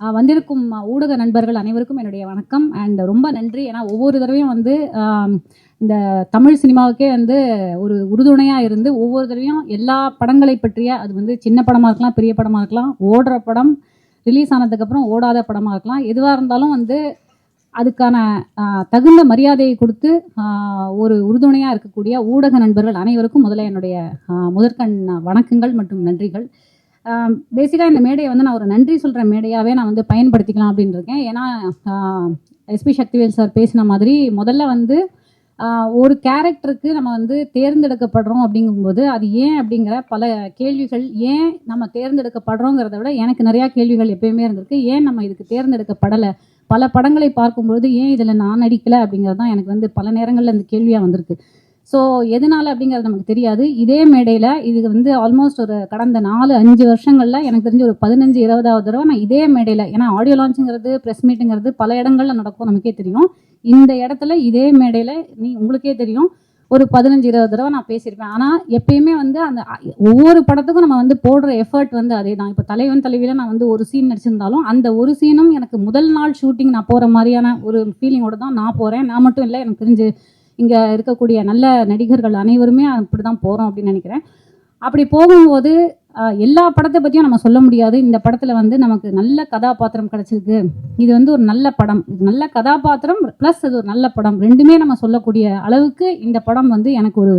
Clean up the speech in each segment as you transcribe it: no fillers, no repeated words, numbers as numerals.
வந்திருக்கும் ஊடக நண்பர்கள் அனைவருக்கும் என்னுடைய வணக்கம். அண்ட் ரொம்ப நன்றி. ஏன்னா ஒவ்வொரு தடவையும் வந்து இந்த தமிழ் சினிமாவுக்கே வந்து ஒரு உறுதுணையாக இருந்து ஒவ்வொரு தடவையும் எல்லா படங்களை பற்றிய, அது வந்து சின்ன படமாக இருக்கலாம், பெரிய படமாக இருக்கலாம், ஓடுற படம், ரிலீஸ் ஆனதுக்கப்புறம் ஓடாத படமாக இருக்கலாம், எதுவாக இருந்தாலும் வந்து அதுக்கான தகுந்த மரியாதையை கொடுத்து ஒரு உறுதுணையாக இருக்கக்கூடிய ஊடக நண்பர்கள் அனைவருக்கும் முதல்ல என்னுடைய முதற்கண் வணக்கங்கள் மற்றும் நன்றிகள். பேசிக்காக இந்த மேடையை வந்து நான் ஒரு நன்றி சொல்கிற மேடையாகவே நான் வந்து பயன்படுத்திக்கலாம் அப்படின்னு இருக்கேன். ஏன்னா எஸ்பி சக்திவேல் சார் பேசின மாதிரி முதல்ல வந்து ஒரு கேரக்டருக்கு நம்ம வந்து தேர்ந்தெடுக்கப்படுறோம் அப்படிங்கும்போது அது ஏன் அப்படிங்கிற பல கேள்விகள், ஏன் நம்ம தேர்ந்தெடுக்கப்படுறோங்கிறத விட எனக்கு நிறையா கேள்விகள் எப்பயுமே இருந்திருக்கு. ஏன் நம்ம இதுக்கு தேர்ந்தெடுக்கப்படலை, பல படங்களை பார்க்கும்பொழுது ஏன் இதில் நான் நடிக்கலை அப்படிங்கிறது தான் எனக்கு வந்து பல நேரங்களில் இந்த கேள்வியாக வந்திருக்கு. ஸோ எதனால் அப்படிங்கிறது நமக்கு தெரியாது. இதே மேடையில் இது வந்து ஆல்மோஸ்ட் ஒரு கடந்த 4-5 வருஷங்களில் எனக்கு தெரிஞ்சு ஒரு 15-20வது தடவை நான் இதே மேடையில், ஏன்னா ஆடியோ லான்ச்சுங்கிறது, ப்ரெஸ் மீட்டுங்கிறது பல இடங்களில் நடக்கும், நமக்கே தெரியும். இந்த இடத்துல இதே மேடையில் உங்களுக்கே தெரியும் ஒரு 15-20 தடவை நான் பேசியிருப்பேன். ஆனால் எப்பயுமே வந்து அந்த ஒவ்வொரு படத்துக்கும் நம்ம வந்து போடுற எஃபர்ட் வந்து அதே தான். இப்போ தலைவன் தலைவியில் நான் வந்து ஒரு சீன் நடிச்சிருந்தாலும் அந்த ஒரு சீனும் எனக்கு முதல் நாள் ஷூட்டிங் நான் போகிற மாதிரியான ஒரு ஃபீலிங்கோடு தான் நான் போகிறேன். நான் மட்டும் இல்லை, எனக்கு தெரிஞ்சு இங்கே இருக்கக்கூடிய நல்ல நடிகர்கள் அனைவருமே அப்படி தான் போகிறோம் அப்படின்னு நினைக்கிறேன். அப்படி போகும்போது எல்லா படத்தை பற்றியும் நம்ம சொல்ல முடியாது. இந்த படத்தில் வந்து நமக்கு நல்ல கதாபாத்திரம் கிடச்சிருக்கு, இது வந்து ஒரு நல்ல படம், இது நல்ல கதாபாத்திரம் ப்ளஸ் அது ஒரு நல்ல படம், ரெண்டுமே நம்ம சொல்லக்கூடிய அளவுக்கு இந்த படம் வந்து எனக்கு ஒரு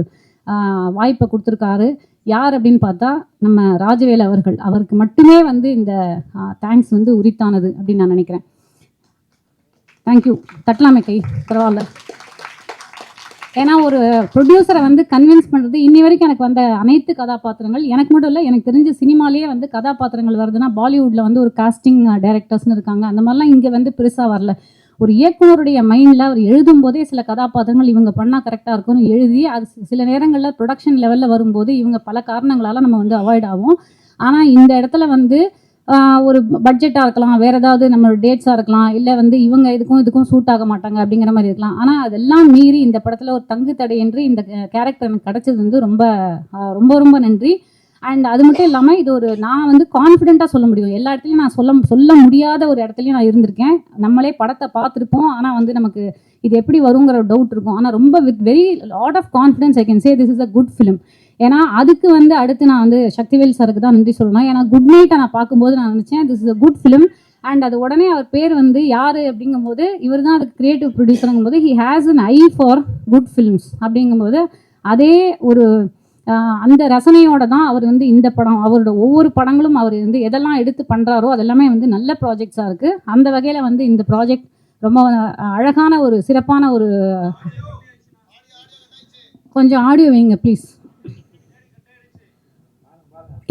வாய்ப்பை கொடுத்துருக்காரு. யார் அப்படின்னு பார்த்தா நம்ம ராஜவேல் அவர்கள். அவருக்கு மட்டுமே வந்து இந்த தேங்க்ஸ் வந்து உரித்தானது அப்படின்னு நான் நினைக்கிறேன். தேங்க்யூ. தட்டலாமே கை, பரவாயில்ல. ஏன்னா ஒரு ப்ரொடியூசரை வந்து கன்வின்ஸ் பண்ணுறது, இன்னி வரைக்கும் எனக்கு வந்த அனைத்து கதாபாத்திரங்கள், எனக்கு மட்டும் இல்லை, எனக்கு தெரிஞ்ச சினிமாலேயே வந்து கதாபாத்திரங்கள் வருதுன்னா பாலிவுட்டில் வந்து ஒரு காஸ்டிங் டைரக்டர்ஸ்னு இருக்காங்க, அந்த மாதிரிலாம் இங்கே வந்து பெருசாக வரல. ஒரு இயக்குனருடைய மைண்டில் அவர் எழுதும் போதே சில கதாபாத்திரங்கள் இவங்க பண்ணால் கரெக்டாக இருக்கும்னு எழுதி, அது சில நேரங்களில் ப்ரொடக்ஷன் லெவலில் வரும்போது இவங்க பல காரணங்களால் நம்ம வந்து அவாய்ட் ஆகும். ஆனால் இந்த இடத்துல வந்து ஒரு பட்ஜெட்டாக இருக்கலாம், வேறு ஏதாவது நம்ம டேட்ஸாக இருக்கலாம், இல்லை வந்து இவங்க இதுக்கும் சூட் ஆக மாட்டாங்க அப்படிங்கிற மாதிரி இருக்கலாம். ஆனால் அதெல்லாம் மீறி இந்த படத்தில் ஒரு தங்கு தடையின்றி இந்த கேரக்டர் எனக்கு கிடச்சது வந்து ரொம்ப ரொம்ப ரொம்ப நன்றி. அண்ட் அது மட்டும் இல்லாமல் இது ஒரு நான் வந்து கான்ஃபிடென்ட்டாக சொல்ல முடியும். எல்லா இடத்துலையும் நான் சொல்ல முடியாத ஒரு இடத்துலையும் நான் இருந்திருக்கேன். நம்மளே படத்தை பார்த்துருப்போம், ஆனால் வந்து நமக்கு இது எப்படி வருங்கிற டவுட் இருக்கும். ஆனால் ரொம்ப with very lot of confidence I can say this is a good film. ஏன்னா அதுக்கு வந்து அடுத்து நான் வந்து சக்திவேல் சாருக்கு தான் நன்றி சொல்லணும். ஏன்னா குட் நைட்டை நான் பார்க்கும்போது நான் நினச்சேன் this is a good film. And அது உடனே அவர் பேர் வந்து யார் அப்படிங்கும்போது இவர் தான் அதுக்கு கிரியேட்டிவ் ப்ரொடியூசருங்கும் போது he has an I for good films அப்படிங்கும்போது அதே ஒரு அந்த ரசனையோட தான் அவர் வந்து இந்த படம், அவரோட ஒவ்வொரு படங்களும் அவர் வந்து எதெல்லாம் எடுத்து பண்ணுறாரோ அதெல்லாமே வந்து நல்ல ப்ராஜெக்ட்ஸாக இருக்குது. அந்த வகையில் வந்து இந்த ப்ராஜெக்ட் ரொம்ப அழகான ஒரு சிறப்பான ஒரு, கொஞ்சம் ஆடியோ வைங்க ப்ளீஸ்.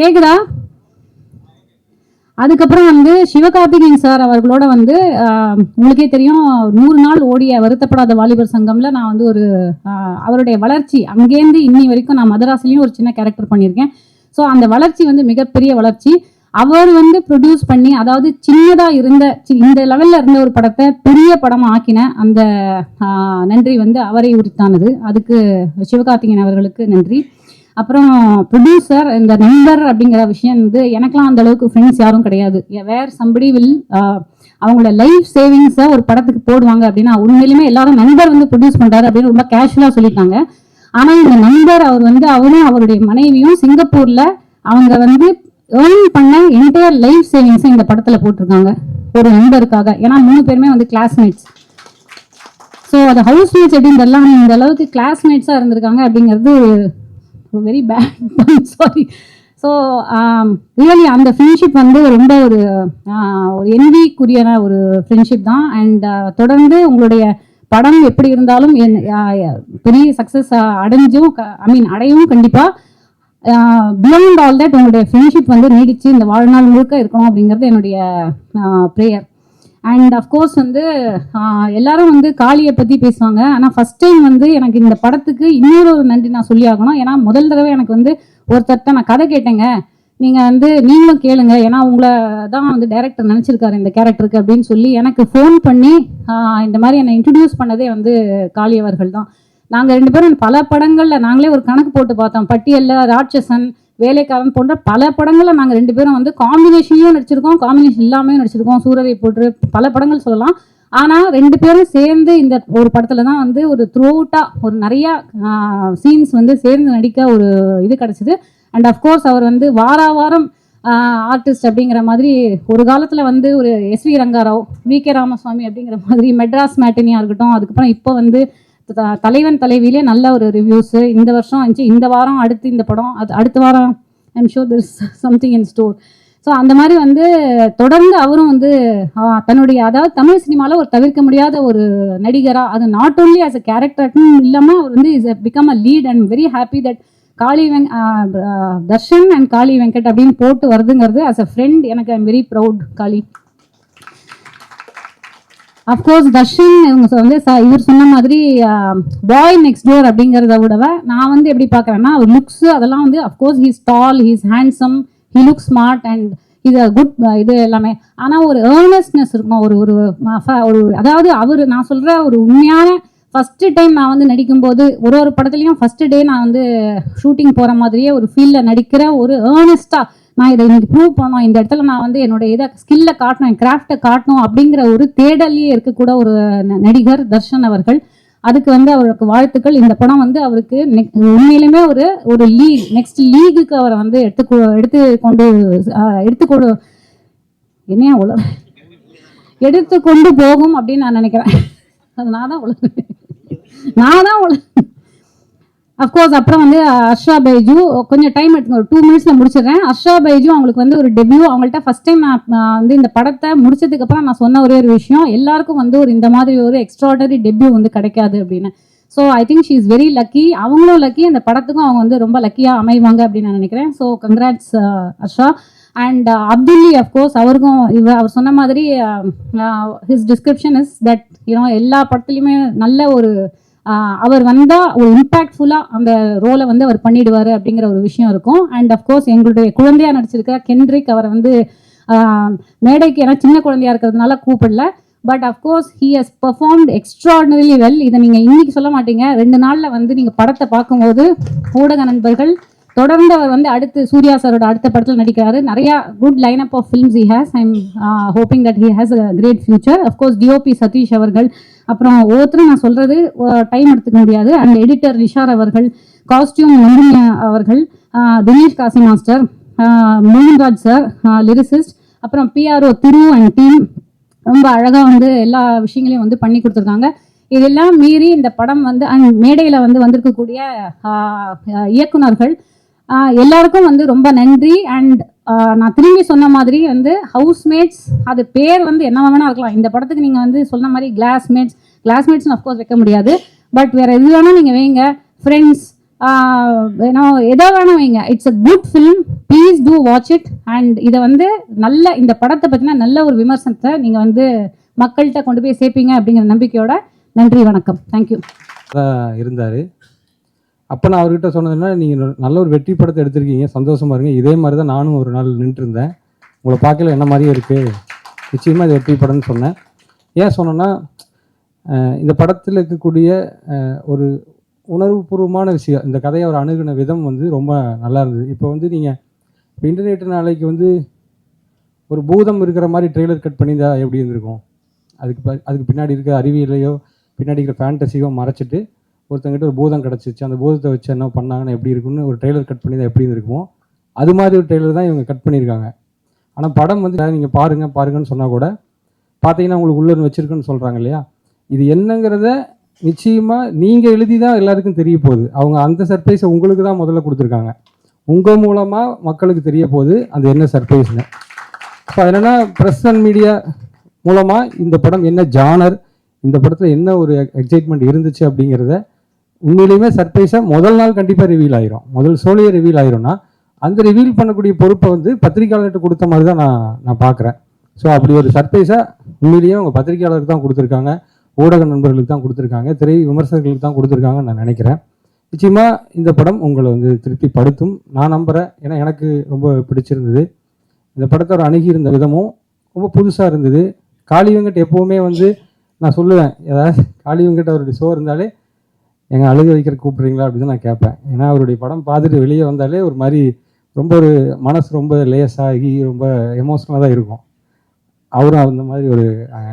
கேக்குதா? அதுக்கப்புறம் வந்து சிவகார்த்திகேயன் சார் அவர்களோட வந்து உங்களுக்கே தெரியும் 100 நாள் ஓடிய வருத்தப்படாத வாலிபர் சங்கம்ல நான் வந்து ஒரு அவருடைய வளர்ச்சி அங்கேருந்து இன்னி வரைக்கும் நான் மதராசிலையும் ஒரு சின்ன கேரக்டர் பண்ணியிருக்கேன். ஸோ அந்த வளர்ச்சி வந்து மிகப்பெரிய வளர்ச்சி. அவர் வந்து ப்ரொடியூஸ் பண்ணி, அதாவது சின்னதாக இருந்த இந்த லெவலில் இருந்த ஒரு படத்தை பெரிய படம் ஆக்கின அந்த நன்றி வந்து அவரை உரித்தானது. அதுக்கு சிவகார்த்திகேயன் அவர்களுக்கு நன்றி. அப்புறம் ப்ரொடியூசர், இந்த நண்பர் அப்படிங்கிற விஷயம் வந்து எனக்கெலாம் அந்த அளவுக்கு ஃப்ரெண்ட்ஸ் யாரும் கிடையாது. வேர் சம்படி வில் அவங்களோட லைஃப் சேவிங்ஸை ஒரு படத்துக்கு போடுவாங்க அப்படின்னா உண்மையிலுமே எல்லாரும் நண்பர் வந்து ப்ரொடியூஸ் பண்ணுறாரு அப்படின்னு ரொம்ப கேஷுவலாக சொல்லிட்டாங்க. ஆனால் இந்த நண்பர் அவர் வந்து அவரும் அவருடைய மனைவியும் சிங்கப்பூரில் அவங்க வந்து ஏர்ன் பண்ண என்டையர் லைஃப் சேவிங்ஸை இந்த படத்தில் போட்டிருக்காங்க ஒரு நண்பருக்காக. ஏன்னா 3 பேருமே வந்து கிளாஸ்மேட்ஸ். ஸோ அது ஹவுஸ்மேட்ஸ் எப்படின்றலாம் இந்த அளவுக்கு கிளாஸ்மேட்ஸாக இருந்திருக்காங்க அப்படிங்கிறது very bad, sorry. So really அந்த ஃப்ரெண்ட்ஷிப் வந்து ரொம்ப ஒரு என்விக்குரியான ஒரு ஃப்ரெண்ட்ஷிப் தான். அண்ட் தொடர்ந்து உங்களுடைய படம் எப்படி இருந்தாலும் பெரிய சக்ஸஸ் அடையவும் கண்டிப்பாக பியாண்ட் ஆல் தட் உங்களுடைய ஃப்ரெண்ட்ஷிப் வந்து நீடிச்சு இந்த வாழ்நாள் முழுக்க இருக்கணும் அப்படிங்கிறது என்னுடைய ப்ரேயர். அண்ட் அஃப்கோர்ஸ் வந்து எல்லாரும் வந்து காளியை பற்றி பேசுவாங்க. ஆனால் ஃபஸ்ட் டைம் வந்து எனக்கு இந்த படத்துக்கு இன்னொரு நன்றி நான் சொல்லி ஆகணும். ஏன்னா முதல் தடவை எனக்கு வந்து ஒருத்தர்கிட்ட நான் கதை கேட்டேங்க, நீங்கள் வந்து நீங்களும் கேளுங்க, ஏன்னா உங்களை தான் வந்து டைரக்டர் நினச்சிருக்காரு இந்த கேரக்டருக்கு அப்படின்னு சொல்லி எனக்கு ஃபோன் பண்ணி இந்த மாதிரி என்னை இன்ட்ரடியூஸ் பண்ணதே வந்து காளி அவர்கள் தான். நாங்கள் 2 பேரும் பல படங்களில் நாங்களே ஒரு கணக்கு போட்டு பார்த்தோம். பட்டியலில் ராட்சசன், வேலைக்காரன் போன்ற பல படங்களை நாங்கள் 2 பேரும் வந்து காம்பினேஷன்லையும் நடிச்சிருக்கோம், காம்பினேஷன் இல்லாமையும் நடிச்சிருக்கோம். சூரரை போட்டு பல படங்கள் சொல்லலாம். ஆனால் 2 பேரும் சேர்ந்து இந்த ஒரு படத்தில் தான் வந்து ஒரு த்ரூ அவுட்டாக ஒரு நிறையா சீன்ஸ் வந்து சேர்ந்து நடிக்க ஒரு இது கிடச்சிது. அண்ட் அஃப்கோர்ஸ் அவர் வந்து வாரம் ஆர்டிஸ்ட் அப்படிங்கிற மாதிரி ஒரு காலத்தில் வந்து ஒரு எஸ்வி ரங்காராவ், வி.கே. ராமசாமி அப்படிங்கிற மாதிரி மெட்ராஸ் மேட்டினியாக இருக்கட்டும், அதுக்கப்புறம் இப்போ வந்து தலைவன் தலைவியிலே நல்ல ஒரு ரிவ்யூஸு இந்த வருஷம் வந்துச்சு. இந்த வாரம் அடுத்து இந்த படம், அது அடுத்த வாரம் I'm sure this something in store. So அந்த மாதிரி வந்து தொடர்ந்து அவரும் வந்து தன்னுடைய அதாவது தமிழ் சினிமாவில் ஒரு தவிர்க்க முடியாத ஒரு நடிகராக, அது நாட் ஓன்லி ஆஸ் அ கேரக்டர்னு இல்லாமல் அவர் வந்து is become a lead. And very happy that Darshan and Kaali Venkat அப்படின்னு போட்டு வருதுங்கிறது ஆஸ் அ ஃப்ரெண்ட் எனக்கு I'm very proud. Kaali of course Darshan இவங்க வந்து இவர் சொன்ன மாதிரி பாய் நெக்ஸ்ட் டோர் அப்படிங்கிறத விடவ நான் வந்து எப்படி பார்க்குறேன்னா அவர் லுக்ஸு அதெல்லாம் வந்து of course he's tall, he's handsome, he look smart and இது குட் இது எல்லாமே. ஆனால் ஒரு ஏர்னஸ்னஸ் இருக்கும், ஒரு அதாவது அவர் நான் சொல்கிற ஒரு உண்மையான ஃபஸ்ட்டு டைம் நான் வந்து நடிக்கும்போது ஒரு படத்துலையும் ஃபஸ்ட்டு டே நான் வந்து ஷூட்டிங் போகிற மாதிரியே ஒரு ஃபீல்டில் நடிக்கிற ஒரு ஏர்னஸ்ட்டாக நான் இதை இன்னைக்கு ப்ரூவ் பண்ணணும், இந்த இடத்துல நான் வந்து என்னோட இதை ஸ்கில்லை காட்டணும், என் கிராஃப்டை காட்டணும் அப்படிங்கிற ஒரு தேடலையே இருக்கக்கூட ஒரு நடிகர் தர்ஷன் அவர்கள். அதுக்கு வந்து அவருக்கு வாழ்த்துக்கள். இந்த படம் வந்து அவருக்கு உண்மையிலுமே ஒரு லீக், நெக்ஸ்ட் லீகுக்கு அவரை வந்து எடுத்துக்கொண்டு போகும் அப்படின்னு நான் நினைக்கிறேன். அது நான் தான் அஃப்கோர்ஸ். அப்புறம் வந்து அர்ஷா பைஜு கொஞ்சம் டைம் எடுத்துங்க, ஒரு 2 மினிட்ஸில் முடிச்சிடுறேன். அர்ஷா பைஜு அவங்களுக்கு வந்து ஒரு டெபியூ, அவங்கள்ட்ட ஃபஸ்ட் டைம் நான் வந்து இந்த படத்தை முடிச்சதுக்கப்புறம் நான் சொன்ன ஒரே ஒரு விஷயம், எல்லாருக்கும் வந்து ஒரு இந்த மாதிரி ஒரு எக்ஸ்ட்ராடனரி டெபியூ வந்து கிடைக்காது அப்படின்னு. So I think she is very lucky, அவங்களும் லக்கி, அந்த படத்துக்கும் அவங்க வந்து ரொம்ப லக்கியாக அமைவாங்க அப்படின்னு நான் நினைக்கிறேன். So congrats Arsha. And Abdool Lee of course அவருக்கும் அவர் சொன்ன மாதிரி ஹிஸ் டிஸ்கிரிப்ஷன் இஸ் தட் எல்லா படத்துலையுமே நல்ல ஒரு அவர் வந்தால் ஒரு இம்பேக்ட்ஃபுல்லாக அந்த ரோலை வந்து அவர் பண்ணிடுவார் அப்படிங்கிற ஒரு விஷயம் இருக்கும். அண்ட் அஃப்கோர்ஸ் எங்களுடைய குழந்தையாக நடிச்சிருக்கிற கென்ட்ரிக், அவரை வந்து மேடைக்கு ஏன்னா சின்ன குழந்தையாக இருக்கிறதுனால கூப்பிடல, but of course he has performed extraordinarily well. இதை நீங்கள் இன்னைக்கு சொல்ல மாட்டீங்க, 2 நாளில் வந்து நீங்கள் படத்தை பார்க்கும்போது ஊடக நண்பர்கள் தொடர்ந்து அவர் வந்து அடுத்து சூர்யா சாரோட அடுத்த படத்தில் நடிக்கிறாரு. நிறையா good line up of films he has. I am hoping that he has a great future. Of course DOP Sathish அவர்கள், அப்புறம் ஒவ்வொருத்தரும் நான் சொல்கிறது டைம் எடுத்துக்க முடியாது, அண்ட் எடிட்டர் ரிஷார் அவர்கள், காஸ்டியூம் நந்தினி அவர்கள், Dinesh Kasi master, Mohanraj sir lyricist, அப்புறம் பிஆர்ஓ திரு அண்ட் டீம் ரொம்ப அழகாக வந்து எல்லா விஷயங்களையும் வந்து பண்ணி கொடுத்துருக்காங்க. இதெல்லாம் மீறி இந்த படம் வந்து அண்ட் மேடையில் வந்து வந்திருக்கக்கூடிய இயக்குனர்கள் எல்லாருக்கும் வந்து ரொம்ப நன்றி. அண்ட் நான் திரும்பி சொன்ன மாதிரி வந்து ஹவுஸ்மேட்ஸ், அது பேர் வந்து என்ன வேணா இருக்கலாம். இந்த படத்துக்கு நீங்கள் வந்து சொன்ன மாதிரி கிளாஸ்மேட்ஸ்னு அஃப்கோர்ஸ் வைக்க முடியாது, பட் வேறு எது வேணால் நீங்கள் வைங்க, ஃப்ரெண்ட்ஸ் எதோ வேணால் வைங்க. It's a good film, please do watch it. And இதை வந்து இந்த படத்தை பற்றினா நல்ல ஒரு விமர்சனத்தை நீங்கள் வந்து மக்கள்கிட்ட கொண்டு போய் சேர்ப்பீங்க அப்படிங்கிற நம்பிக்கையோட நன்றி, வணக்கம், தேங்க்யூ. இருந்தார். அப்போ நான் அவர்கிட்ட சொன்னதுன்னா, நீங்கள் நல்ல ஒரு வெற்றி படத்தை எடுத்திருக்கீங்க, சந்தோஷமாக இருங்க, இதே மாதிரி தான் நானும் ஒரு நாள் நின்றுருந்தேன், உங்களை பார்க்கல என்ன மாதிரியே இருக்குது, நிச்சயமாக இது வெற்றி படம்னு சொன்னேன். ஏன் சொன்னேன்னா, இந்த படத்தில் இருக்கக்கூடிய ஒரு உணர்வுபூர்வமான விஷயம், இந்த கதையை அவர் அணுகின விதம் வந்து ரொம்ப நல்லா இருந்தது. இப்போ வந்து நீங்கள் இப்போ இன்டர்நெட் நாளைக்கு வந்து ஒரு பூதம் இருக்கிற மாதிரி ட்ரெய்லர் கட் பண்ணியிருந்தா எப்படி இருந்திருக்கும்? அதுக்கு பின்னாடி இருக்கிற அறிவியலையோ பின்னாடி இருக்கிற ஃபேண்டசியோ மறைச்சிட்டு ஒருத்தங்கிட்ட ஒரு பூதம் கிடச்சிச்சு, அந்த பூதத்தை வச்சு என்ன பண்ணாங்கன்னா எப்படி இருக்குன்னு ஒரு ட்ரெய்லர் கட் பண்ணி தான் எப்படி இருந்திருக்குமோ அது மாதிரி ஒரு ட்ரெய்லர் தான் இவங்க கட் பண்ணியிருக்காங்க. ஆனால் படம் வந்து நீங்கள் பாருங்கன்னு சொன்னால் கூட பார்த்தீங்கன்னா உங்களுக்கு உள்ளூர் வச்சுருக்குன்னு சொல்கிறாங்க இல்லையா, இது என்னங்கிறத நிச்சயமாக நீங்கள் எழுதி தான் எல்லாருக்கும் தெரிய போகுது. அவங்க அந்த சர்ப்ரைஸை உங்களுக்கு தான் முதல்ல கொடுத்துருக்காங்க, உங்கள் மூலமாக மக்களுக்கு தெரிய போகுது அந்த என்ன சர்ப்ரைஸ்னு. ஸோ என்னென்னா ப்ரெஸ் அண்ட் மீடியா மூலமாக இந்த படம் என்ன ஜானர், இந்த படத்தில் என்ன ஒரு எக்ஸைட்மெண்ட் இருந்துச்சு அப்படிங்கிறத உண்மையிலேயுமே சர்ப்ரைஸாக முதல் நாள் கண்டிப்பாக ரிவீல் ஆயிரும். முதல் ஷோலையே ரிவீல் ஆயிரும்னா அந்த ரிவீல் பண்ணக்கூடிய பொறுப்பை வந்து பத்திரிகையாளர்கிட்ட கொடுத்த மாதிரி தான் நான் பார்க்குறேன். ஸோ அப்படி ஒரு சர்ப்ரைஸாக உண்மையிலேயே அவங்க பத்திரிகையாளருக்கு தான் கொடுத்துருக்காங்க, ஊடக நண்பர்களுக்கு தான் கொடுத்துருக்காங்க, திரை விமர்சகர்களுக்கு தான் கொடுத்துருக்காங்கன்னு நான் நினைக்கிறேன். நிச்சயமாக இந்த படம் உங்களை வந்து திருப்திப்படுத்தும் நான் நம்புகிறேன். ஏன்னா எனக்கு ரொம்ப பிடிச்சிருந்தது இந்த படத்தோட அணுகியிருந்த விதமும் ரொம்ப புதுசாக இருந்தது. காளி வெங்கட் எப்போவுமே வந்து நான் சொல்லுவேன், ஏதாவது காளி வெங்கட் அவருடைய ஷோ இருந்தாலே எங்கள் அழுக வைக்கிற கூப்பிட்றீங்களா அப்படின்னு நான் கேட்பேன். ஏன்னா அவருடைய படம் பார்த்துட்டு வெளியே வந்தாலே ஒரு மாதிரி ரொம்ப ஒரு மனசு ரொம்ப லேசாகி ரொம்ப எமோஷ்னலாக தான் இருக்கும். அவரும் அந்த மாதிரி ஒரு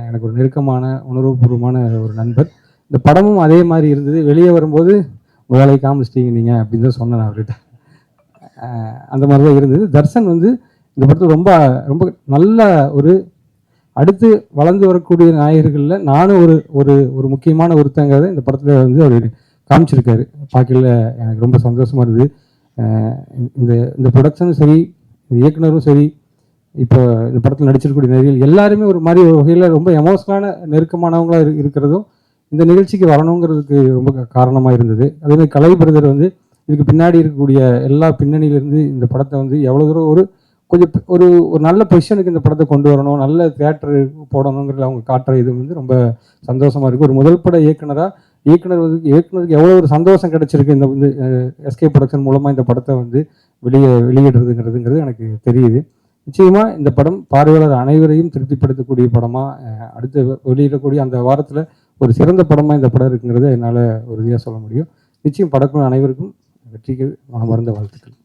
எனக்கு ஒரு நெருக்கமான உணர்வுபூர்வமான ஒரு நண்பர். இந்த படமும் அதே மாதிரி இருந்தது. வெளியே வரும்போது வேலையை காமிச்சிட்டீங்க நீங்கள் அப்படின்னு தான் சொன்னேன் அவர்கிட்ட. அந்த மாதிரி தான் இருந்தது. தர்ஷன் வந்து இந்த படத்தில் ரொம்ப ரொம்ப நல்ல ஒரு அடுத்து வளர்ந்து வரக்கூடிய நாயகர்களில் நானும் ஒரு ஒரு ஒரு முக்கியமான ஒருத்தங்கிறத இந்த படத்தில் வந்து அவர் காமிச்சிருக்காரு. பார்க்கல எனக்கு ரொம்ப சந்தோஷமாக இருந்தது. இந்த இந்த ப்ரொடக்ஷனும் சரி, இயக்குனரும் சரி, இப்போ இந்த படத்தில் நடிச்சிருக்கக்கூடிய நடிகர்கள் எல்லாருமே ஒரு மாதிரி ஒரு வகையில் ரொம்ப எமோஷனலான நெருக்கமானவங்களாக இருக்கிறதும் இந்த நிகழ்ச்சிக்கு வரணுங்கிறதுக்கு ரொம்ப காரணமாக இருந்தது. அதேமாதிரி கலை பிரதர் வந்து இதுக்கு பின்னாடி இருக்கக்கூடிய எல்லா பின்னணியிலேருந்து இந்த படத்தை வந்து எவ்வளோ தூரம் ஒரு கொஞ்சம் ஒரு ஒரு நல்ல பொசிஷனுக்கு இந்த படத்தை கொண்டு வரணும், நல்ல தியேட்டர் போடணுங்கிறது அவங்க காட்டுற இது வந்து ரொம்ப சந்தோஷமாக இருக்குது. ஒரு முதல் பட இயக்குனருக்கு எவ்வளோ ஒரு சந்தோஷம் கிடைச்சிருக்கு இந்த வந்து எஸ்கே ப்ரொடக்ஷன் மூலமாக இந்த படத்தை வந்து வெளியிடுறதுங்கிறது எனக்கு தெரியுது. நிச்சயமாக இந்த படம் பார்வையாளர் அனைவரையும் திருப்திப்படுத்தக்கூடிய படமாக அடுத்து வெளியிடக்கூடிய அந்த வாரத்தில் ஒரு சிறந்த படமாக இந்த படம் இருக்குங்கிறத என்னால் உறுதியாக சொல்ல முடியும். நிச்சயம் படக்குழு அனைவருக்கும் வெற்றிக்கு மனமார்ந்த வாழ்த்துக்கள்.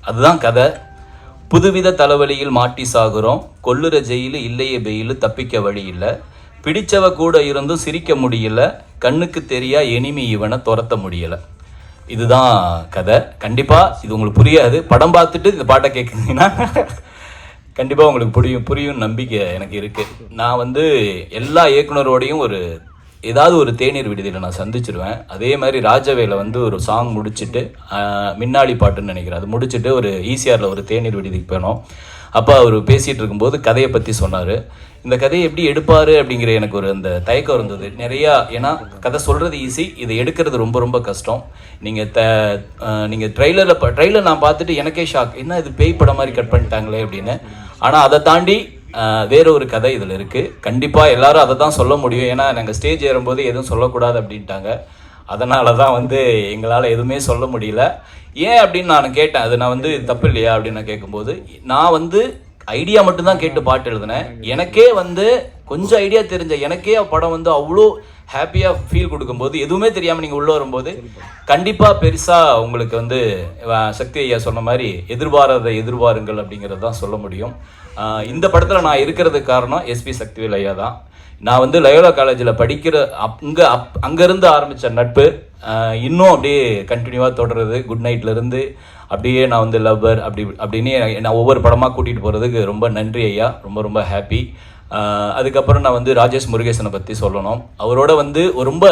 அதுதான் கதை. புதுவித தலைவலியில் மாட்டி சாகுறோம், கொல்லுற ஜெயிலு இல்லையே பெயிலு, தப்பிக்க வழி இல்லை, பிடிச்சவ கூட இருந்தும் சிரிக்க முடியல, கண்ணுக்கு தெரியா எனிமி இவனை துரத்த முடியலை. இதுதான் கதை. கண்டிப்பாக இது உங்களுக்கு புரியாது. படம் பார்த்துட்டு இந்த பாட்டை கேட்குறீங்கன்னா கண்டிப்பாக உங்களுக்கு புரியும் நம்பிக்கை எனக்கு இருக்குது. நான் வந்து எல்லா இயக்குனரோடையும் ஏதாவது ஒரு தேநீர் விடுதியில் நான் சந்திச்சிருவேன். அதே மாதிரி ராஜவேல வந்து ஒரு சாங் முடிச்சுட்டு மின்னாளி பாட்டுன்னு நினைக்கிறேன், அது முடிச்சுட்டு ஒரு ஈசிஆரில் ஒரு தேநீர் விடுதிக்கு போனோம். அப்போ அவர் பேசிகிட்டு இருக்கும்போது கதையை பற்றி சொன்னார். இந்த கதையை எப்படி எடுப்பார் அப்படிங்கிற எனக்கு ஒரு அந்த தயக்கம் இருந்தது நிறையா. ஏன்னா கதை சொல்கிறது ஈஸி, இதை எடுக்கிறது ரொம்ப ரொம்ப கஷ்டம். நீங்கள் ட்ரெய்லர் நான் பார்த்துட்டு எனக்கே ஷாக், என்ன இது பேய் படம் மாதிரி கட் பண்ணிட்டாங்களே அப்படின்னு. ஆனால் அதை தாண்டி வேற ஒரு கதை இதில் இருக்குது. கண்டிப்பாக எல்லாரும் அதை தான் சொல்ல முடியும். ஏன்னா நாங்கள் ஸ்டேஜ் ஏறும்போது எதுவும் சொல்லக்கூடாது அப்படின்ட்டாங்க. அதனால தான் வந்து எங்களால் எதுவுமே சொல்ல முடியல. ஏன் அப்படின்னு நான் கேட்டேன். அது நான் வந்து தப்பு இல்லையா அப்படின்னு நான் கேட்கும்போது, நான் வந்து ஐடியா மட்டும்தான் கேட்டு பாட்டு எழுதினேன். எனக்கே வந்து கொஞ்சம் ஐடியா தெரிஞ்ச எனக்கே படம் வந்து அவ்வளோ ஹாப்பியாக ஃபீல் கொடுக்கும்போது, எதுவுமே தெரியாமல் நீங்கள் உள்ளே வரும்போது கண்டிப்பாக பெருசாக உங்களுக்கு வந்து சக்தி ஐயா சொன்ன மாதிரி எதிர்பாருங்கள் அப்படிங்கிறது தான் சொல்ல முடியும். இந்த படத்தில் நான் இருக்கிறதுக்கு காரணம் எஸ்பி சக்திவேல் ஐயா தான். நான் வந்து லயோலா காலேஜில் படிக்கிற அங்கேருந்து ஆரம்பித்த நட்பு இன்னும் அப்படியே கண்டினியூவாக தொடருது. குட் நைட்லேருந்து அப்படியே நான் வந்து லவ்வர் அப்படின்னு நான் ஒவ்வொரு படமாக கூட்டிகிட்டு போகிறதுக்கு ரொம்ப நன்றி ஐயா. ரொம்ப ரொம்ப ஹாப்பி. அதுக்கப்புறம் நான் வந்து ராஜேஷ் முருகேசனை பற்றி சொல்லணும். அவரோட வந்து ரொம்ப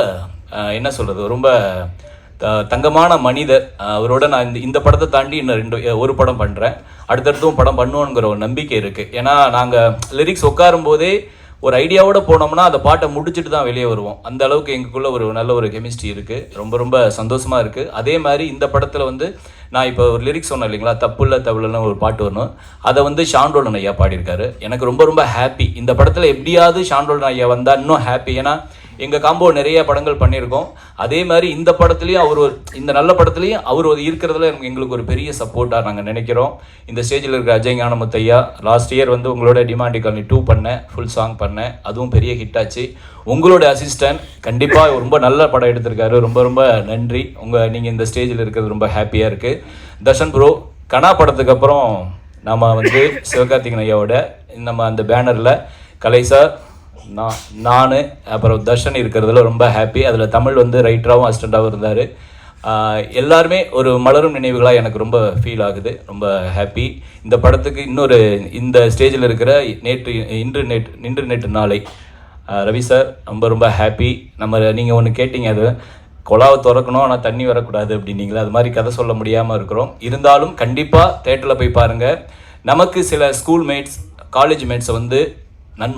என்ன சொல்கிறது, ரொம்ப தங்கமான மனிதர். அவரோட நான் இந்த படத்தை தாண்டி இன்னும் ஒரு படம் பண்ணுறேன், அடுத்தடுத்தும் படம் பண்ணுவோங்கிற ஒரு நம்பிக்கை இருக்குது. ஏன்னா நாங்கள் லிரிக்ஸ் உட்காரும் போதே ஒரு ஐடியாவோட போனோம்னா அந்த பாட்டை முடிச்சுட்டு தான் வெளியே வருவோம். அந்த அளவுக்கு எங்களுக்குள்ள ஒரு நல்ல ஒரு கெமிஸ்ட்ரி இருக்குது. ரொம்ப ரொம்ப சந்தோஷமாக இருக்குது. அதே மாதிரி இந்த படத்தில் வந்து நான் இப்போ ஒரு லிரிக்ஸ் சொன்னேன் இல்லைங்களா, தப்புள்ள தவிலன்னு ஒரு பாட்டு வரணும், அதை வந்து ஷாண்டோலன் ஐயா பாடியிருக்காரு. எனக்கு ரொம்ப ரொம்ப ஹாப்பி. இந்த படத்தில் எப்படியாவது ஷாண்டோலன் ஐயா வந்தால் இன்னும் ஹாப்பி. ஏன்னா எங்கள் காம்போ நிறைய படங்கள் பண்ணியிருக்கோம். அதே மாதிரி இந்த படத்துலையும் இந்த நல்ல படத்துலையும் அவர் இருக்கிறதுல எங்களுக்கு ஒரு பெரிய சப்போர்ட்டாக நாங்கள் நினைக்கிறோம். இந்த ஸ்டேஜில் இருக்கிற அஜய் ஞானமுத்து ஐயா, லாஸ்ட் இயர் வந்து உங்களோட டிமாண்டி காலனி 2 பண்ணேன், ஃபுல் சாங் பண்ணேன், அதுவும் பெரிய ஹிட் ஆச்சு. உங்களோட அசிஸ்டன்ட் கண்டிப்பாக ரொம்ப நல்ல படம் எடுத்திருக்காரு. ரொம்ப ரொம்ப நன்றி. நீங்கள் இந்த ஸ்டேஜில் இருக்கிறது ரொம்ப ஹாப்பியாக இருக்குது. தர்ஷன் ப்ரோ, கனா படத்துக்கு அப்புறம் நம்ம வந்து சிவகார்த்திகேயன் ஐயாவோட நம்ம அந்த பேனரில் கலை சார், நான் அப்புறம் தர்ஷன் இருக்கிறதுல ரொம்ப ஹாப்பி. அதில் தமிழ் வந்து ரைட்டராகவும் அசிஸ்டண்ட்டாகவும் இருந்தார். எல்லாருமே ஒரு மலரும் நினைவுகளாக எனக்கு ரொம்ப ஃபீல் ஆகுது. ரொம்ப ஹாப்பி. இந்த படத்துக்கு இன்னொரு இந்த ஸ்டேஜில் இருக்கிற இன்று நேற்று நாளை ரவி சார் ரொம்ப ரொம்ப ஹாப்பி. நீங்கள் ஒன்று கேட்டீங்க, அது குழாவை திறக்கணும் ஆனால் தண்ணி வரக்கூடாது அப்படின்னீங்களா, அது மாதிரி கதை சொல்ல முடியாமல் இருக்கிறோம். இருந்தாலும் கண்டிப்பாக தேட்டரில் போய் பாருங்கள். நமக்கு சில ஸ்கூல் மேட்ஸ், காலேஜ் மேட்ஸை வந்து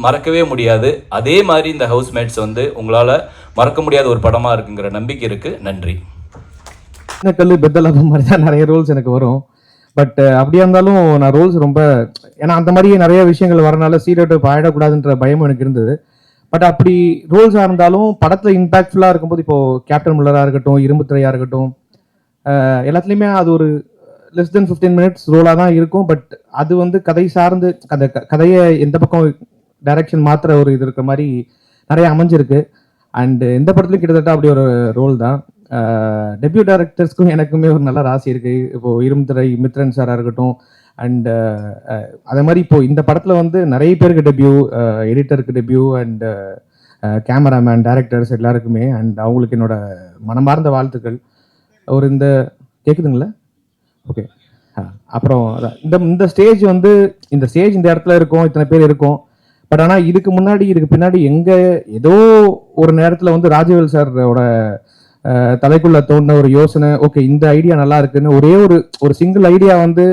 மறக்கவே முடியாது. அதே மாதிரி இந்த ஹவுஸ் மேட்ஸ் வந்து உங்களால் மறக்க முடியாத ஒரு படமாக இருக்குங்கிற நம்பிக்கை இருக்குது. நன்றி. கல் பெத்தலாபம் மாதிரி தான் நிறைய ரோல்ஸ் எனக்கு வரும். பட் அப்படியா இருந்தாலும் நான் ரோல்ஸ் ரொம்ப, ஏன்னா அந்த மாதிரி நிறைய விஷயங்கள் வரனால சீரியட் ஆயிடக்கூடாதுன்ற பயமும் எனக்கு இருந்தது. பட் அப்படி ரோல்ஸாக இருந்தாலும் படத்தில் இம்பாக்ட்ஃபுல்லாக இருக்கும்போது, இப்போது கேப்டன் மில்லராக இருக்கட்டும், இரும்பு திரையாக இருக்கட்டும், எல்லாத்துலேயுமே அது ஒரு less than 15 minutes ரோலாக தான் இருக்கும். பட் அது வந்து கதை சார்ந்து அந்த கதையை எந்த பக்கம் டைரக்ஷன் மாத்திர ஒரு இது இருக்கிற மாதிரி நிறைய அமைஞ்சிருக்கு. அண்ட் இந்த படத்துலையும் கிட்டத்தட்ட அப்படி ஒரு ரோல் தான். டெபியூ டைரக்டர்ஸ்க்கும் எனக்குமே ஒரு நல்ல ராசி இருக்கு. இப்போ இரும்புத்திரை மித்ரன் சாரா இருக்கட்டும், அண்ட் அதே மாதிரி இப்போ இந்த படத்துல வந்து நிறைய பேருக்கு டெபியூ, எடிட்டருக்கு டெபியூ, அண்ட் கேமராமேன், டைரக்டர்ஸ் எல்லாருக்குமே, அண்ட் அவங்களுக்கு என்னோட மனமார்ந்த வாழ்த்துக்கள். ஒரு இந்த கேக்குதுங்களா? ஓகே. அப்புறம் இந்த ஸ்டேஜ் வந்து இந்த ஸ்டேஜ் இந்த இடத்துல இருக்கும், இத்தனை பேர் இருக்கும். பட் ஆனால் இதுக்கு முன்னாடி இதுக்கு பின்னாடி ஏதோ ஒரு நேரத்தில் வந்து ராஜவேல் சாரோட தலைக்குள்ள தோன்ற ஒரு யோசனை, ஓகே இந்த ஐடியா நல்லா இருக்குன்னு ஒரே ஒரு சிங்கிள் ஐடியா வந்து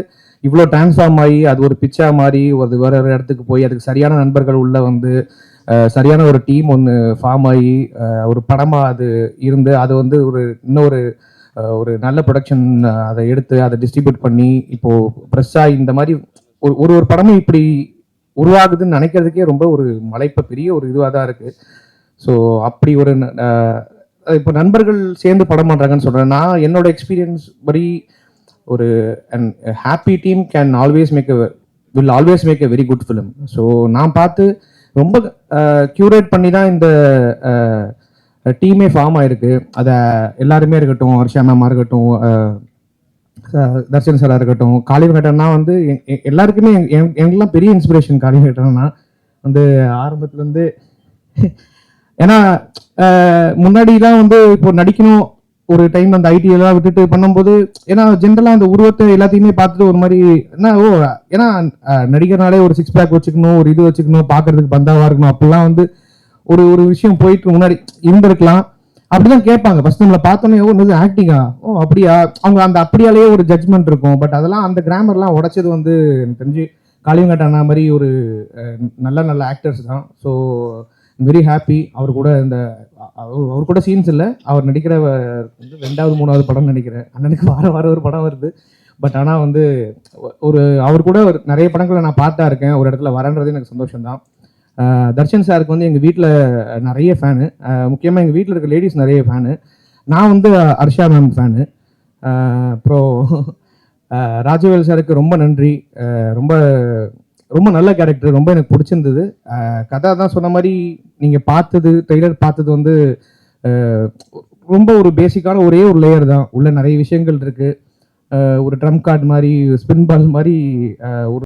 இவ்வளோ டிரான்ஸ்ஃபார்ம் ஆகி அது ஒரு பிச்சா மாதிரி வேற ஒரு இடத்துக்கு போய் அதுக்கு சரியான நண்பர்கள் உள்ள வந்து சரியான ஒரு டீம் ஒன்று ஃபார்ம் ஆகி ஒரு படமாக அது இருந்து அது வந்து இன்னொரு ஒரு நல்ல ப்ரொடக்ஷன் அதை எடுத்து அதை டிஸ்ட்ரிபியூட் பண்ணி இப்போ ப்ரெஸ்ஸாக இந்த மாதிரி ஒரு படமும் இப்படி உருவாகுதுன்னு நினைக்கிறதுக்கே ரொம்ப ஒரு பெரிய ஒரு இதுவாக தான் இருக்கு. ஸோ அப்படி ஒரு இப்போ நண்பர்கள் சேர்ந்து படம் பண்ணுறாங்கன்னு சொல்கிறேன். நான் என்னோட எக்ஸ்பீரியன்ஸ் படி ஒரு happy team will always make a very good film. So நான் பார்த்து ரொம்ப கியூரேட் பண்ணி தான் இந்த டீமே ஃபார்ம் ஆயிருக்கு. அதை எல்லாருமே இருக்கட்டும், ஹர்ஷா மேமா இருக்கட்டும், தர்ஷன் சாரா இருக்கட்டும், காளி வெங்கடன்னா வந்து எல்லாருக்குமே எனக்குலாம் பெரிய இன்ஸ்பிரேஷன். காளி வெங்கடன்னா வந்து ஆரம்பத்துலேருந்து, ஏன்னா முன்னாடிலாம் வந்து இப்போ நடிக்கணும் ஒரு டைம் அந்த ஐடி எல்லாம் விட்டுட்டு பண்ணும்போது, ஏன்னா ஜென்ரலாக அந்த உருவத்தை எல்லாத்தையுமே பார்த்துட்டு ஒரு மாதிரி ஏன்னா நடிகர்னாலே ஒரு 6 பேக் வச்சுக்கணும், ஒரு இது வச்சுக்கணும், பார்க்கறதுக்கு பந்தாவா இருக்கணும், அப்படிலாம் வந்து ஒரு விஷயம் போயிட்டு முன்னாடி இருந்திருக்கலாம். அப்படிதான் கேட்பாங்க ஃபர்ஸ்ட் நம்மளை பார்த்தோன்னே, ஓ ஆக்டிங்கா, ஓ அப்படியா, அவங்க அந்த அப்படியாலேயே ஒரு ஜட்ஜ்மெண்ட் இருக்கும். பட் அதெல்லாம் அந்த கிராமர்லாம் உடைச்சது வந்து எனக்கு தெரிஞ்சு காளியங்காட்ட அண்ணா மாதிரி ஒரு நல்ல ஆக்டர்ஸ் தான். So very happy. அவர் கூட சீன்ஸ் இல்லை, அவர் நடிக்கிற வந்து 2வது 3வது படம் நினைக்கிறேன். அண்ணனுக்கு வார ஒரு படம் வருது. பட் ஆனால் வந்து அவர் கூட நிறைய படங்களை நான் பார்த்தா இருக்கேன். ஒரு இடத்துல வரன்றது எனக்கு சந்தோஷம்தான். தர்ஷன் சாருக்கு வந்து எங்கள் வீட்டில் நிறைய ஃபேனு, முக்கியமாக எங்கள் வீட்டில் இருக்க லேடிஸ் நிறைய ஃபேனு. நான் வந்து ஹர்ஷா மேம் ஃபேனு. அப்புறம் ராஜவேல் சாருக்கு ரொம்ப நன்றி. ரொம்ப ரொம்ப நல்ல கேரக்டர், ரொம்ப எனக்கு பிடிச்சிருந்தது. கதை தான் சொன்ன மாதிரி நீங்கள் ட்ரெய்லர் பார்த்தது வந்து ரொம்ப ஒரு பேசிக்கான ஒரே ஒரு லேயர் தான். உள்ள நிறைய விஷயங்கள் இருக்குது. ஒரு ட்ரம் கார்டு மாதிரி, ஸ்பின் பால் மாதிரி ஒரு